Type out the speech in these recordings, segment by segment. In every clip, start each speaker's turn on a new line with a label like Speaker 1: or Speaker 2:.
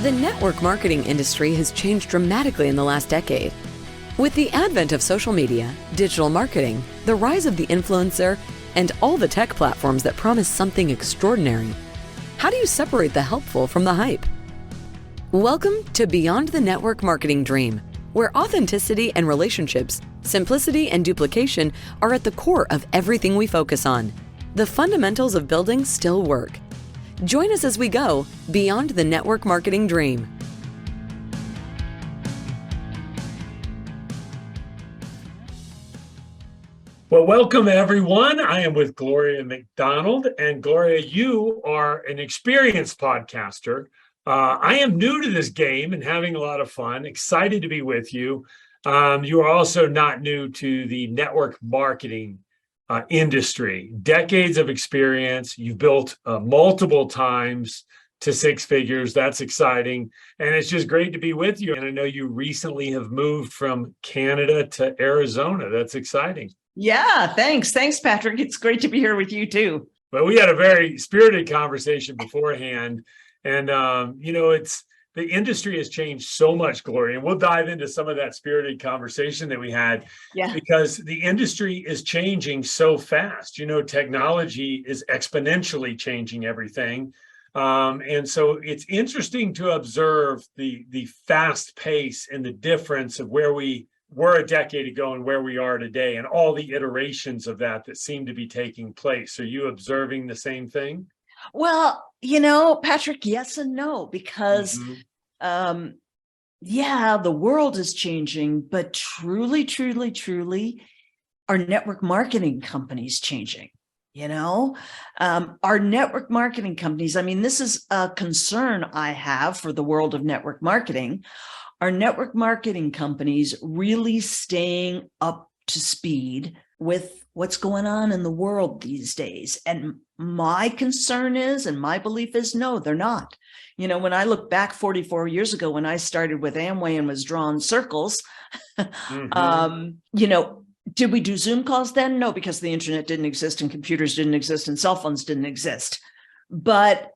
Speaker 1: The network marketing industry has changed dramatically in the last decade. With the advent of social media, digital marketing, the rise of the influencer, and all the tech platforms that promise something extraordinary, how do you separate the helpful from the hype? Welcome to Beyond the Network Marketing Dream, where authenticity and relationships, simplicity and duplication are at the core of everything we focus on. The fundamentals of building still work. Join us as we go beyond the network marketing dream.
Speaker 2: Well, welcome everyone. I am with Gloria MacDonald, and Gloria, you are an experienced podcaster. I am new to this game and having a lot of fun. Excited to be with you. You are also not new to the network marketing industry. Decades of experience. You've built multiple times to six figures. That's exciting. And it's just great to be with you. And I know you recently have moved from Canada to Arizona. That's exciting.
Speaker 3: Yeah, thanks. Thanks, Patrick. It's great to be here with you too.
Speaker 2: But we had a very spirited conversation beforehand. And, it's the industry has changed so much, Gloria, and we'll dive into some of that spirited conversation that we had because the industry is changing so fast. Technology is exponentially changing everything. And so it's interesting to observe the fast pace and the difference of where we were a decade ago and where we are today and all the iterations of that seem to be taking place. Are you observing the same thing?
Speaker 3: Well, Patrick, yes and no, because, the world is changing, but truly, our network marketing company's changing. Our network marketing companies, this is a concern I have for the world of network marketing. Our network marketing companies really staying up to speed with what's going on in the world these days. And my concern is, and my belief is, no, they're not. When I look back 44 years ago, when I started with Amway and was drawing circles, did we do Zoom calls then? No, because the internet didn't exist and computers didn't exist and cell phones didn't exist. But,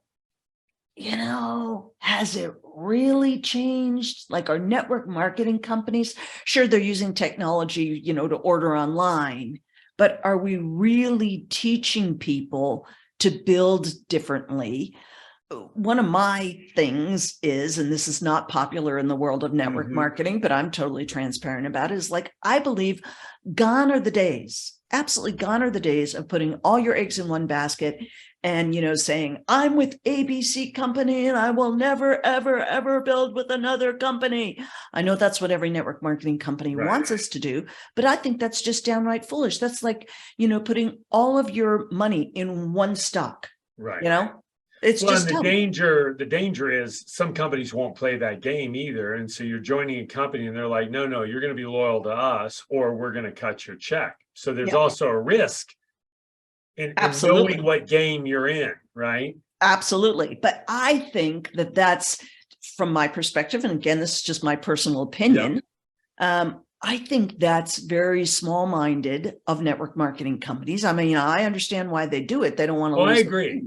Speaker 3: has it really changed? Like our network marketing companies, sure, they're using technology, to order online, but are we really teaching people to build differently? One of my things is, and this is not popular in the world of network marketing, but I'm totally transparent about it, is I believe gone are the days, absolutely gone are the days of putting all your eggs in one basket and, saying, I'm with ABC company and I will never, ever, ever build with another company. I know that's what every network marketing company wants us to do, but I think that's just downright foolish. That's like, putting all of your money in one stock, It's just
Speaker 2: the danger is some companies won't play that game either. And so you're joining a company and they're like, no, you're going to be loyal to us or we're going to cut your check. So there's also a risk in knowing what game you're in, right?
Speaker 3: Absolutely. But I think that's, from my perspective, and again, this is just my personal opinion, I think that's very small-minded of network marketing companies. I understand why they do it. They don't want to lose.
Speaker 2: I agree.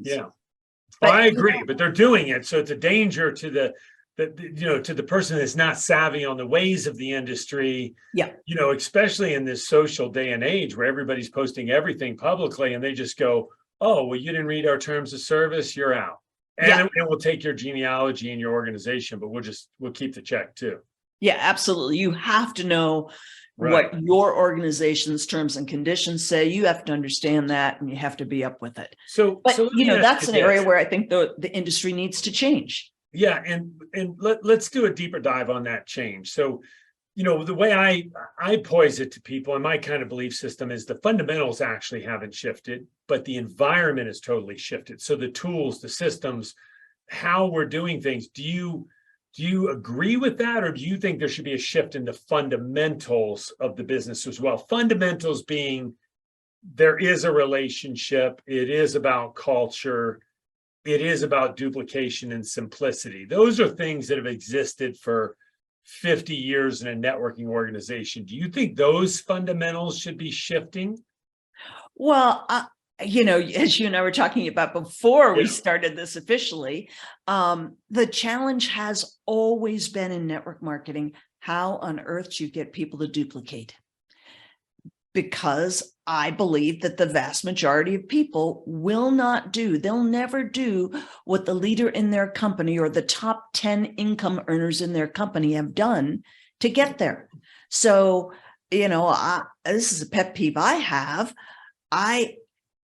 Speaker 2: But, I agree, but they're doing it. So it's a danger to the person that's not savvy on the ways of the industry, especially in this social day and age where everybody's posting everything publicly and they just go, oh, well, you didn't read our terms of service, you're out. And we'll take your genealogy and your organization, but we'll keep the check too.
Speaker 3: Yeah, absolutely. You have to know what your organization's terms and conditions say. You have to understand that and you have to be up with it. So that's an area where I think the industry needs to change.
Speaker 2: Yeah. And let's do a deeper dive on that change. So, the way I pose it to people and my kind of belief system is the fundamentals actually haven't shifted, but the environment has totally shifted. So the tools, the systems, how we're doing things, do you agree with that? Or do you think there should be a shift in the fundamentals of the business as well? Fundamentals being there is a relationship. It is about culture. It is about duplication and simplicity. Those are things that have existed for 50 years in a networking organization. Do you think those fundamentals should be shifting?
Speaker 3: Well, as you and I were talking about before we
Speaker 2: Yeah.
Speaker 3: started this officially, the challenge has always been in network marketing, how on earth do you get people to duplicate? Because I believe that the vast majority of people will not do, they'll never do what the leader in their company or the top 10 income earners in their company have done to get there. So, this is a pet peeve I have.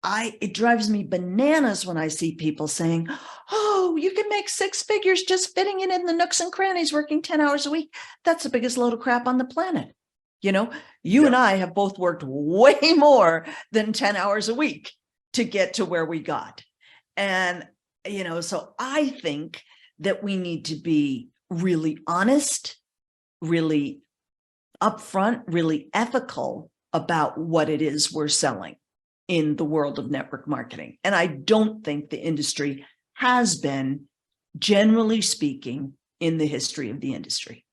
Speaker 3: It drives me bananas when I see people saying, oh, you can make six figures just fitting it in the nooks and crannies, working 10 hours a week. That's the biggest load of crap on the planet. You and I have both worked way more than 10 hours a week to get to where we got. And, so I think that we need to be really honest, really upfront, really ethical about what it is we're selling in the world of network marketing. And I don't think the industry has been, generally speaking, in the history of the industry.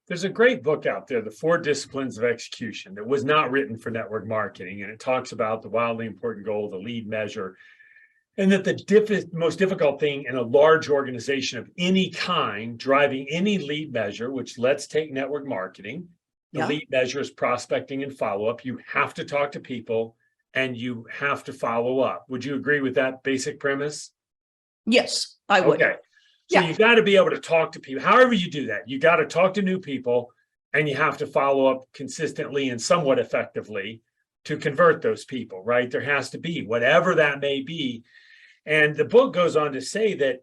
Speaker 2: There's a great book out there, The 4 Disciplines of Execution, that was not written for network marketing. And it talks about the wildly important goal, the lead measure, and that the most difficult thing in a large organization of any kind, driving any lead measure, which let's take network marketing, the lead measure is prospecting and follow-up. You have to talk to people and you have to follow up. Would you agree with that basic premise?
Speaker 3: Yes, I would.
Speaker 2: Okay. So you got to be able to talk to people. However you do that, you got to talk to new people and you have to follow up consistently and somewhat effectively to convert those people, right? There has to be, whatever that may be. And the book goes on to say that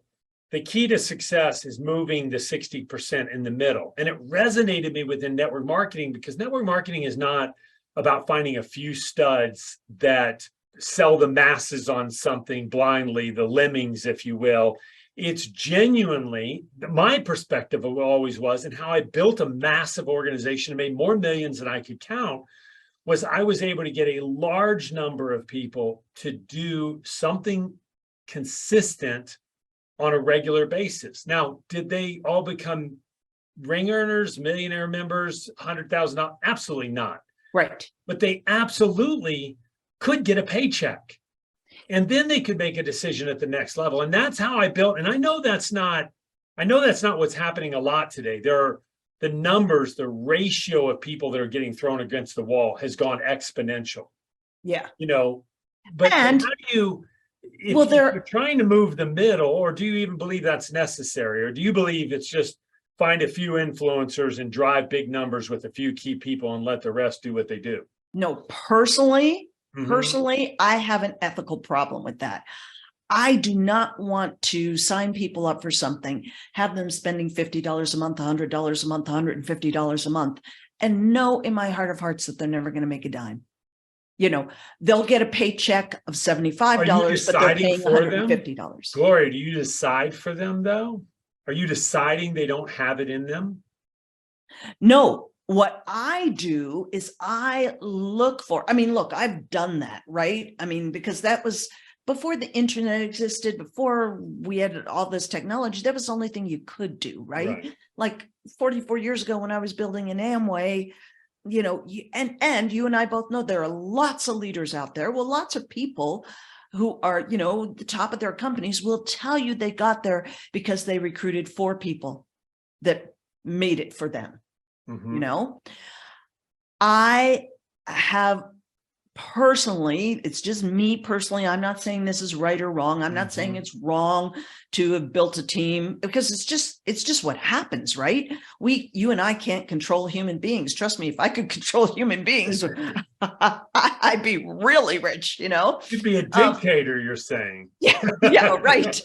Speaker 2: the key to success is moving the 60% in the middle. And it resonated me within network marketing, because network marketing is not about finding a few studs that sell the masses on something blindly, the lemmings, if you will. It's genuinely, my perspective of it always was, and how I built a massive organization and made more millions than I could count, was I was able to get a large number of people to do something consistent on a regular basis. Now, did they all become ring earners, millionaire members, $100,000? Absolutely not.
Speaker 3: Right.
Speaker 2: But they absolutely could get a paycheck. And then they could make a decision at the next level. And that's how I built. And I know that's not what's happening a lot today. The numbers, the ratio of people that are getting thrown against the wall has gone exponential.
Speaker 3: Yeah.
Speaker 2: But
Speaker 3: And
Speaker 2: how do you, if you're trying to move the middle, or do you even believe that's necessary? Or do you believe it's just find a few influencers and drive big numbers with a few key people and let the rest do what they do?
Speaker 3: No, personally, I have an ethical problem with that. I do not want to sign people up for something, have them spending $50 a month, $100 a month, $150 a month, and know in my heart of hearts that they're never going to make a dime. They'll get a paycheck of $75, but they're paying $150.
Speaker 2: Gloria, do you decide for them though? Are you deciding they don't have it in them?
Speaker 3: No. What I do is I look for, look, I've done that, right? Because that was before the internet existed, before we had all this technology, that was the only thing you could do, right? Like 44 years ago when I was building an Amway, and you and I both know there are lots of leaders out there. Well, lots of people who are, the top of their companies will tell you they got there because they recruited 4 people that made it for them. I have personally, it's just me personally, I'm not saying this is right or wrong. I'm not saying it's wrong to have built a team, because it's just what happens, right? You and I can't control human beings. Trust me, if I could control human beings, I'd be really rich,
Speaker 2: You'd be a dictator, you're saying.
Speaker 3: Yeah, right.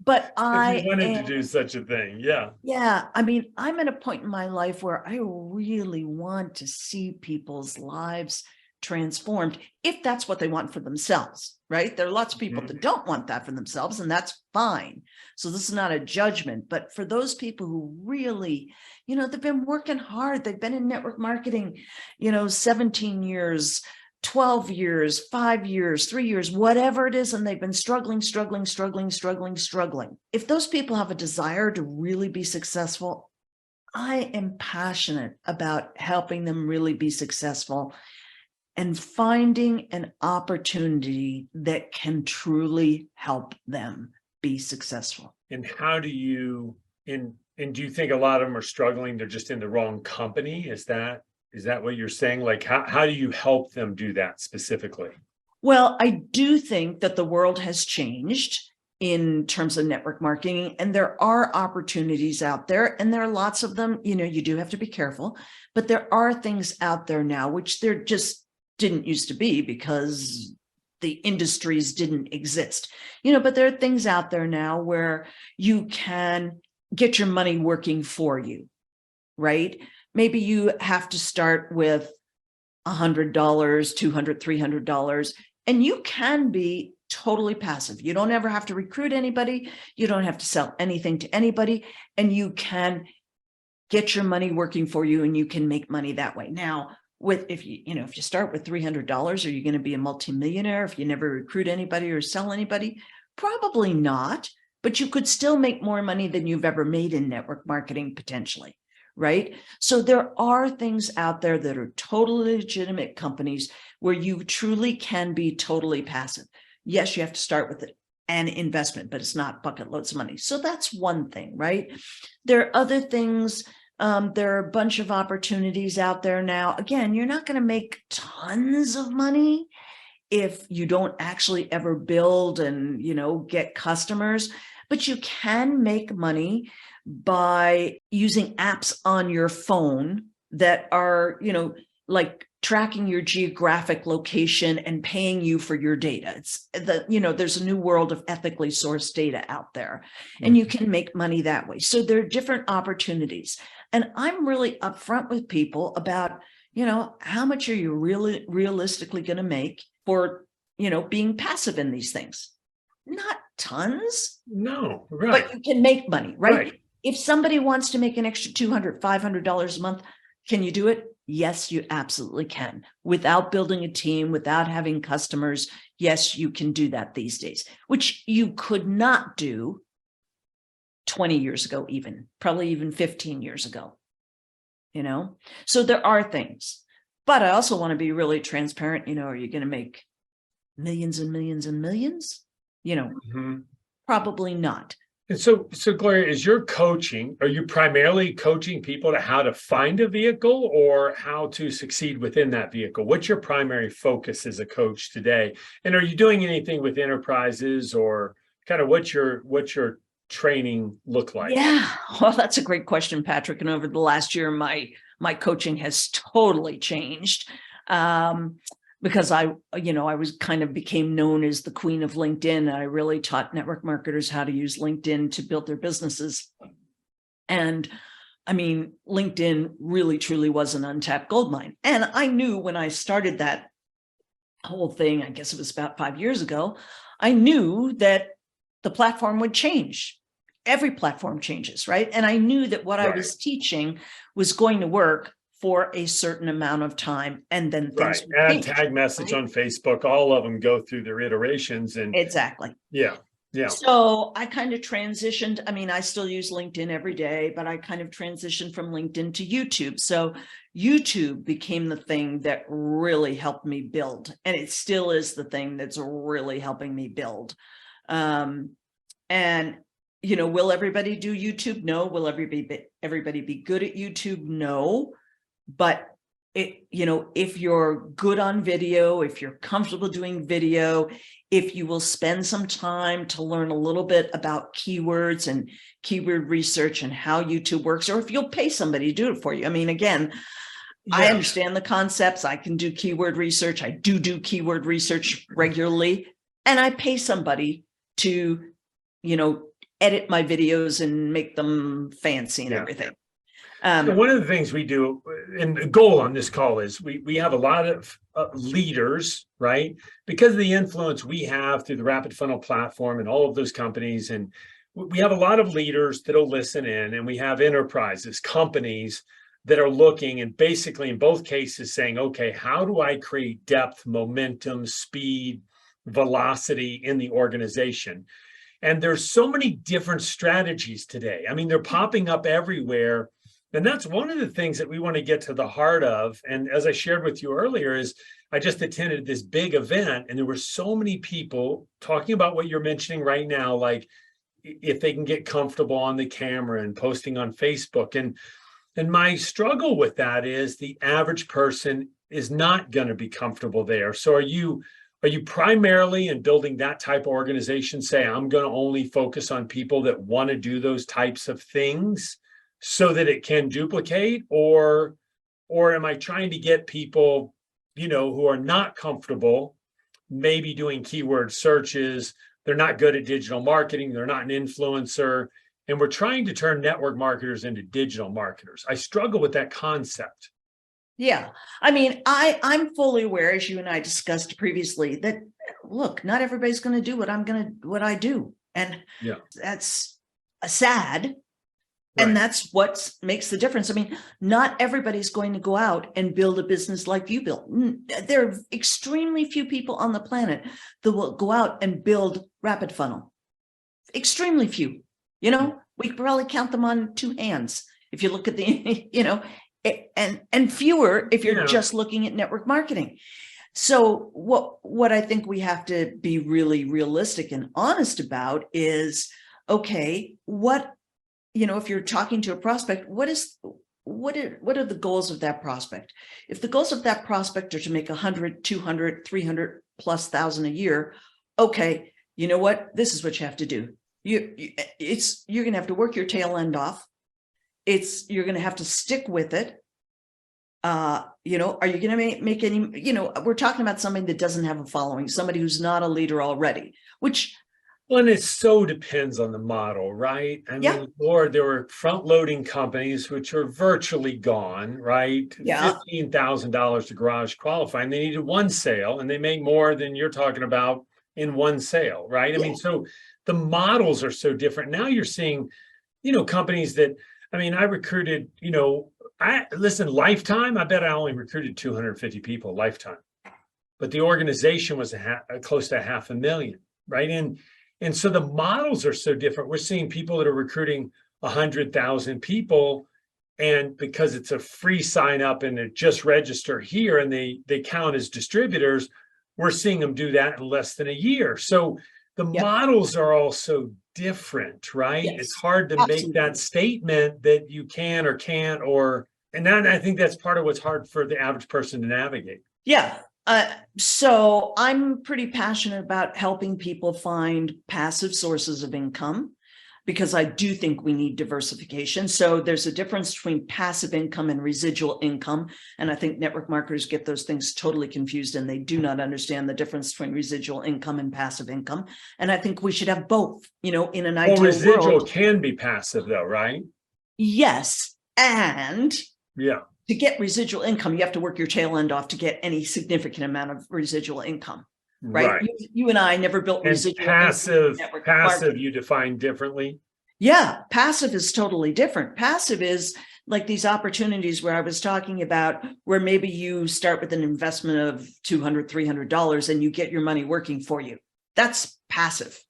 Speaker 3: But
Speaker 2: if you wanted to do such a thing,
Speaker 3: yeah. I'm at a point in my life where I really want to see people's lives transformed, if that's what they want for themselves, right? There are lots of people that don't want that for themselves, and that's fine. So this is not a judgment, but for those people who really, they've been working hard, they've been in network marketing, 17 years, 12 years, 5 years, 3 years, whatever it is, and they've been struggling. If those people have a desire to really be successful, I am passionate about helping them really be successful. and finding an opportunity that can truly help them be successful.
Speaker 2: And how do you, and do you think a lot of them are struggling? They're just in the wrong company? Is that what you're saying? Like, how do you help them do that specifically?
Speaker 3: Well, I do think that the world has changed in terms of network marketing, and there are opportunities out there, and there are lots of them. You do have to be careful, but there are things out there now which there just didn't used to be because the industries didn't exist. But there are things out there now where you can get your money working for you, right? Maybe you have to start with $100, $200, $300, and you can be totally passive. You don't ever have to recruit anybody. You don't have to sell anything to anybody, and you can get your money working for you, and you can make money that way. Now, if you start with $300, are you going to be a multimillionaire if you never recruit anybody or sell anybody? Probably not, but you could still make more money than you've ever made in network marketing potentially, right? So there are things out there that are totally legitimate companies where you truly can be totally passive. Yes, you have to start with an investment, but it's not bucket loads of money. So that's one thing, right? There are other things. There are a bunch of opportunities out there now. Again, you're not going to make tons of money if you don't actually ever build and, get customers, but you can make money by using apps on your phone that are, like tracking your geographic location and paying you for your data. There's a new world of ethically sourced data out there, and you can make money that way. So there are different opportunities. And I'm really upfront with people about, how much are you really realistically going to make for, being passive in these things? Not tons.
Speaker 2: No, right.
Speaker 3: But you can make money, right?
Speaker 2: Right.
Speaker 3: If somebody wants to make an extra $200, $500 a month, can you do it? Yes, you absolutely can. Without building a team, without having customers, yes, you can do that these days, which you could not do 20 years ago, probably even 15 years ago, So there are things, but I also want to be really transparent. Are you going to make millions and millions and millions? Probably not.
Speaker 2: And so Gloria, are you primarily coaching people to how to find a vehicle or how to succeed within that vehicle? What's your primary focus as a coach today? And are you doing anything with enterprises, or kind of what's your training look like?
Speaker 3: Yeah, well, that's a great question, Patrick. And over the last year, my coaching has totally changed. Because I became known as the queen of LinkedIn. I really taught network marketers how to use LinkedIn to build their businesses. And LinkedIn really, truly was an untapped goldmine. And I knew when I started that whole thing, I guess it was about 5 years ago, I knew that the platform would change. Every platform changes, right? And I knew that what I was teaching was going to work for a certain amount of time, and then things would change,
Speaker 2: tag message on Facebook, all of them go through their iterations, and
Speaker 3: exactly.
Speaker 2: Yeah.
Speaker 3: So I kind of transitioned. I still use LinkedIn every day, but I kind of transitioned from LinkedIn to YouTube. So YouTube became the thing that really helped me build, and it still is the thing that's really helping me build. And will everybody do YouTube? No. Will everybody be good at YouTube? No. But if you're good on video, if you're comfortable doing video, if you will spend some time to learn a little bit about keywords and keyword research and how YouTube works, or if you'll pay somebody to do it for you. I understand the concepts. I can do keyword research. I do keyword research regularly, and I pay somebody to, edit my videos and make them fancy and everything.
Speaker 2: So one of the things we do, and the goal on this call is we have a lot of leaders, right? Because of the influence we have through the RapidFunnel platform and all of those companies, and we have a lot of leaders that'll listen in, and we have enterprises, companies that are looking, and basically in both cases saying, okay, how do I create depth, momentum, speed, velocity in the organization? And there's so many different strategies today. They're popping up everywhere. And that's one of the things that we want to get to the heart of. And as I shared with you earlier is, I just attended this big event and there were so many people talking about what you're mentioning right now, like if they can get comfortable on the camera and posting on Facebook. And my struggle with that is the average person is not going to be comfortable there. So are you primarily in building that type of organization say, I'm going to only focus on people that want to do those types of things so that it can duplicate? Or am I trying to get people, who are not comfortable, maybe doing keyword searches, they're not good at digital marketing, they're not an influencer, and we're trying to turn network marketers into digital marketers? I struggle with that concept.
Speaker 3: Yeah. I mean, I'm fully aware, as you and I discussed previously, that look, not everybody's going to do what I do. And
Speaker 2: yeah,
Speaker 3: that's sad.
Speaker 2: Right.
Speaker 3: And that's what makes the difference. I mean, not everybody's going to go out and build a business like you built. There are extremely few people on the planet that will go out and build RapidFunnel. Extremely few. We could probably count them on two hands if you look at the, and fewer if you're just looking at network marketing. So what I think we have to be really realistic and honest about is, okay, if you're talking to a prospect, what are the goals of that prospect? If the goals of that prospect are to make 100, 200, 300 plus thousand a year, okay, you know what? This is what you have to do. You're going to have to work your tail end off. You're going to have to stick with it. Are you going to make any, we're talking about somebody that doesn't have a following, somebody who's not a leader already, which.
Speaker 2: Well, and it so depends on the model, right? I mean, Lord, there were front-loading companies which are virtually gone, right?
Speaker 3: Yeah.
Speaker 2: $15,000 to garage qualify, and they needed one sale, and they make more than you're talking about in one sale, right? I mean, so the models are so different. Now you're seeing, companies that, I mean, I recruited, Lifetime, I bet I only recruited 250 people lifetime, but the organization was close to 500,000, right? And so the models are so different. We're seeing people that are recruiting 100,000 people, and because it's a free sign up and it just register here and they count as distributors, we're seeing them do that in less than a year. So the models are also different, right?
Speaker 3: Yes,
Speaker 2: it's hard to
Speaker 3: absolutely.
Speaker 2: make that statement that you can or can't, and then I think that's part of what's hard for the average person to navigate.
Speaker 3: Yeah. So I'm pretty passionate about helping people find passive sources of income, because I do think we need diversification. So there's a difference between passive income and residual income. And I think network marketers get those things totally confused, and they do not understand the difference between residual income and passive income. And I think we should have both, in an ideal world.
Speaker 2: Residual can be passive though, right?
Speaker 3: Yes. And to get residual income, you have to work your tail end off to get any significant amount of residual income. Right. You and I never built residual.
Speaker 2: Passive you define differently.
Speaker 3: Yeah. Passive is totally different. Passive is like these opportunities where I was talking about, where maybe you start with an investment of $200, $300 and you get your money working for you. That's passive.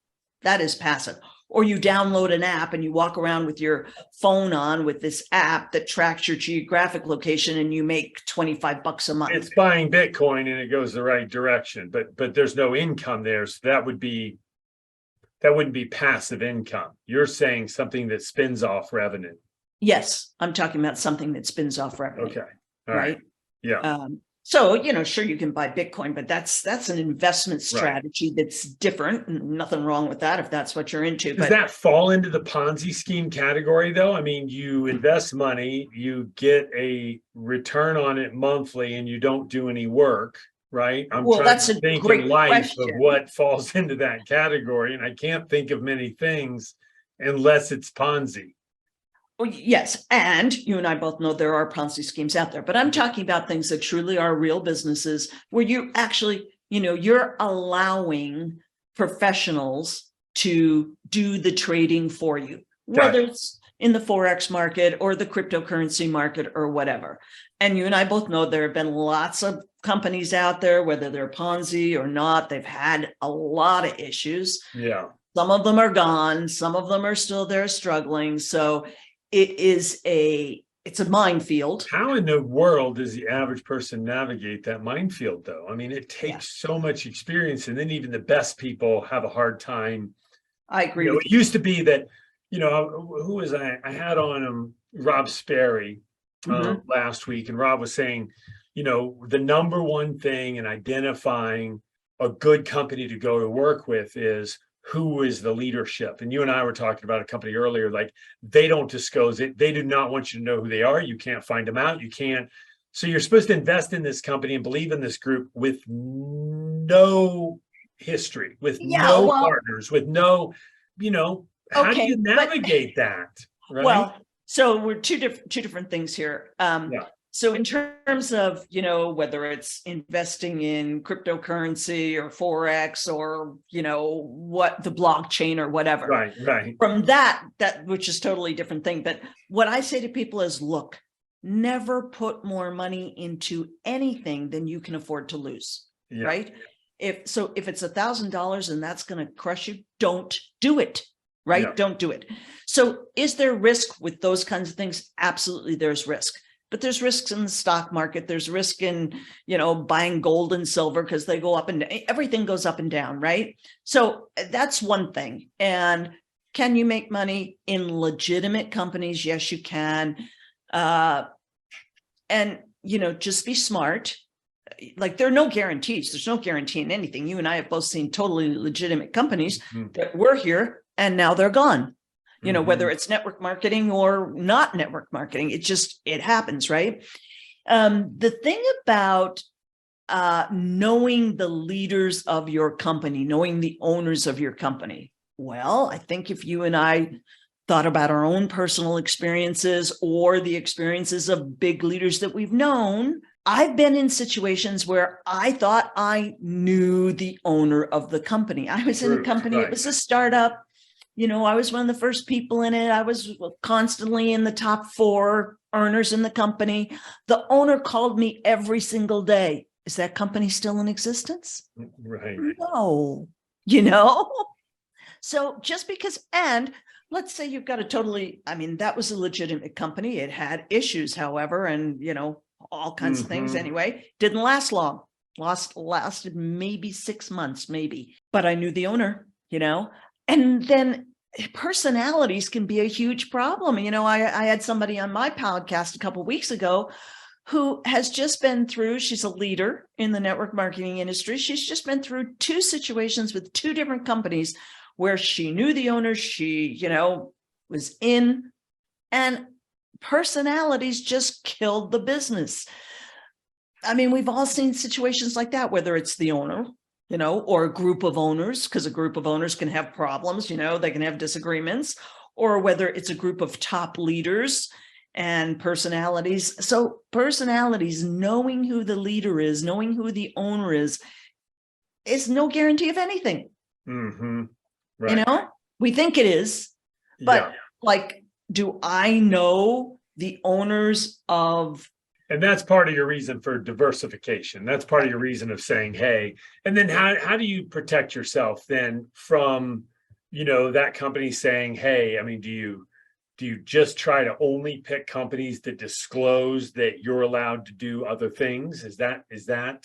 Speaker 3: That is passive. Or you download an app and you walk around with your phone on with this app that tracks your geographic location and you make $25 a month.
Speaker 2: It's buying Bitcoin and it goes the right direction, but there's no income there. So that wouldn't be passive income. You're saying something that spins off revenue.
Speaker 3: Yes, I'm talking about something that spins off revenue.
Speaker 2: Okay.
Speaker 3: All right.
Speaker 2: Yeah.
Speaker 3: So, sure, you can buy Bitcoin, but that's an investment strategy that's different. Nothing wrong with that if that's what you're into.
Speaker 2: Does that fall into the Ponzi scheme category, though? I mean, you invest money, you get a return on it monthly, and you don't do any work, right? I'm trying to think in life of what falls into that category, and I can't think of many things unless it's Ponzi.
Speaker 3: Well, yes. And you and I both know there are Ponzi schemes out there, but I'm talking about things that truly are real businesses where you actually, you're allowing professionals to do the trading for you, whether it's in the Forex market or the cryptocurrency market or whatever. And you and I both know there have been lots of companies out there, whether they're Ponzi or not, they've had a lot of issues.
Speaker 2: Yeah.
Speaker 3: Some of them are gone. Some of them are still there struggling. So it is a it's a minefield.
Speaker 2: How in the world does the average person navigate that minefield, though? I mean, it takes so much experience, and then even the best people have a hard time.
Speaker 3: I agree with
Speaker 2: It used to be that, who was I had on Rob Sperry last week, and Rob was saying, the number one thing in identifying a good company to go to work with is who is the leadership. And you and I were talking about a company earlier, like they don't disclose it. They do not want you to know who they are. You can't find them out. You can't. So you're supposed to invest in this company and believe in this group with no history, with no partners, with no, how do you navigate that? Right?
Speaker 3: Well, so we're two different things here. So in terms of, whether it's investing in cryptocurrency or Forex or, what the blockchain or whatever.
Speaker 2: Right.
Speaker 3: From that, which is totally different thing. But what I say to people is, look, never put more money into anything than you can afford to lose. Yeah. Right. If it's $1,000 and that's going to crush you, don't do it. Right. Yeah. Don't do it. So is there risk with those kinds of things? Absolutely. There's risk. But there's risks in the stock market. There's risk in, buying gold and silver because they go up and everything goes up and down, right? So that's one thing. And can you make money in legitimate companies? Yes, you can. And, just be smart. Like there are no guarantees. There's no guarantee in anything. You and I have both seen totally legitimate companies that were here and now they're gone. Whether it's network marketing or not network marketing, it happens, right? The thing about knowing the leaders of your company, knowing the owners of your company. Well, I think if you and I thought about our own personal experiences or the experiences of big leaders that we've known, I've been in situations where I thought I knew the owner of the company. I was in a company, It was a startup. I was one of the first people in it. I was constantly in the top 4 earners in the company. The owner called me every single day. Is that company still in existence?
Speaker 2: Right.
Speaker 3: No, So just because, and let's say you've got that was a legitimate company. It had issues, however, and, all kinds of things anyway. Didn't last long. Lasted maybe 6 months, maybe. But I knew the owner, And then personalities can be a huge problem. I had somebody on my podcast a couple of weeks ago who has just been through, she's a leader in the network marketing industry. She's just been through 2 situations with 2 different companies where she knew the owner, she, was in, and personalities just killed the business. I mean, we've all seen situations like that, whether it's the owner, or a group of owners, because a group of owners can have problems, they can have disagreements, or whether it's a group of top leaders and personalities. So personalities, knowing who the leader is, knowing who the owner is no guarantee of anything. Right. We think it is, but do I know the owners of?
Speaker 2: And that's part of your reason for diversification. That's part of your reason of saying, hey, and then how do you protect yourself then from, that company saying, hey, I mean, do you just try to only pick companies that disclose that you're allowed to do other things? Is that?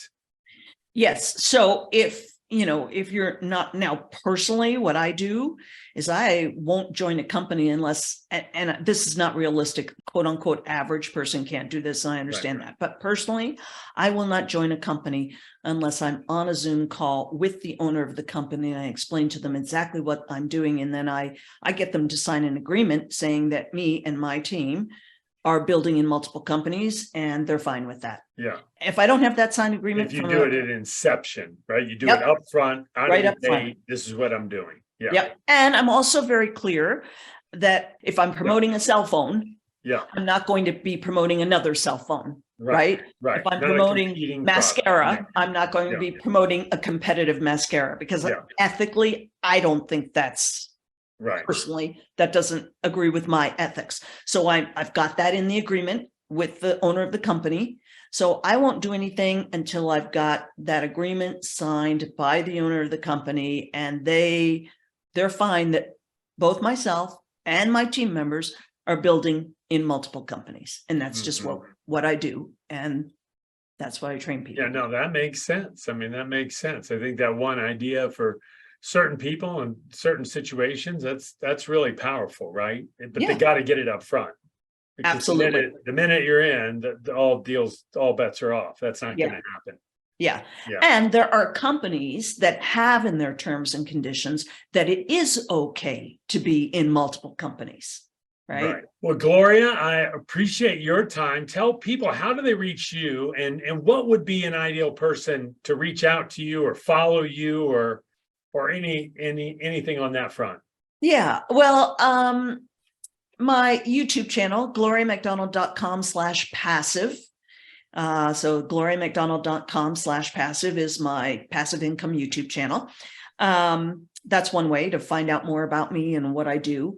Speaker 3: Yes. So if you're not, now personally, what I do is I won't join a company unless, and this is not realistic, quote unquote, average person can't do this. And I understand that. But personally, I will not join a company unless I'm on a Zoom call with the owner of the company. And I explain to them exactly what I'm doing. And then I get them to sign an agreement saying that me and my team are building in multiple companies and they're fine with that.
Speaker 2: Yeah.
Speaker 3: If I don't have that signed agreement,
Speaker 2: if you do it at inception, right? You do it up front, out of the gate, this is what I'm doing. Yeah.
Speaker 3: Yep. And I'm also very clear that if I'm promoting a cell phone, I'm not going to be promoting another cell phone. Right. If I'm promoting mascara, I'm not going to be promoting a competitive mascara because ethically, I don't think that's personally, that doesn't agree with my ethics. So I've got that in the agreement with the owner of the company. So I won't do anything until I've got that agreement signed by the owner of the company, and they're fine that both myself and my team members are building in multiple companies. And that's just what I do. And that's why I train people.
Speaker 2: Yeah, no, that makes sense. I mean, that makes sense. I think that one idea for certain people and certain situations, that's really powerful, right? But they got to get it up front. Because
Speaker 3: Absolutely.
Speaker 2: the minute you're in, all bets are off. That's not going to happen.
Speaker 3: Yeah. And there are companies that have in their terms and conditions that it is okay to be in multiple companies. Right.
Speaker 2: Well, Gloria, I appreciate your time. Tell people, how do they reach you, and what would be an ideal person to reach out to you or follow you or anything on that front?
Speaker 3: Yeah. Well, my YouTube channel, gloriamacdonald.com/passive. So gloriamacdonald.com/passive is my passive income YouTube channel. That's one way to find out more about me and what I do.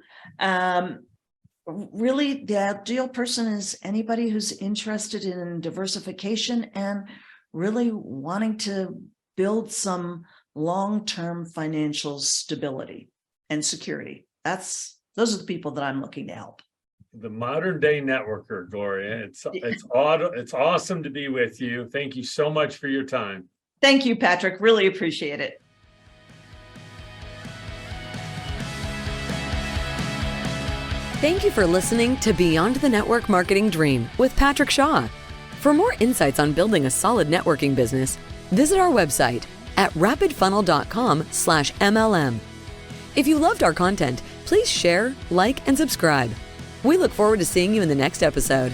Speaker 3: Really, the ideal person is anybody who's interested in diversification and really wanting to build some long-term financial stability and security. Those are the people that I'm looking to help.
Speaker 2: The modern day networker, Gloria. It's awesome to be with you. Thank you so much for your time.
Speaker 3: Thank you, Patrick. Really appreciate it.
Speaker 1: Thank you for listening to Beyond the Network Marketing Dream with Patrick Shaw. For more insights on building a solid networking business, visit our website at rapidfunnel.com/MLM. If you loved our content, please share, like, and subscribe. We look forward to seeing you in the next episode.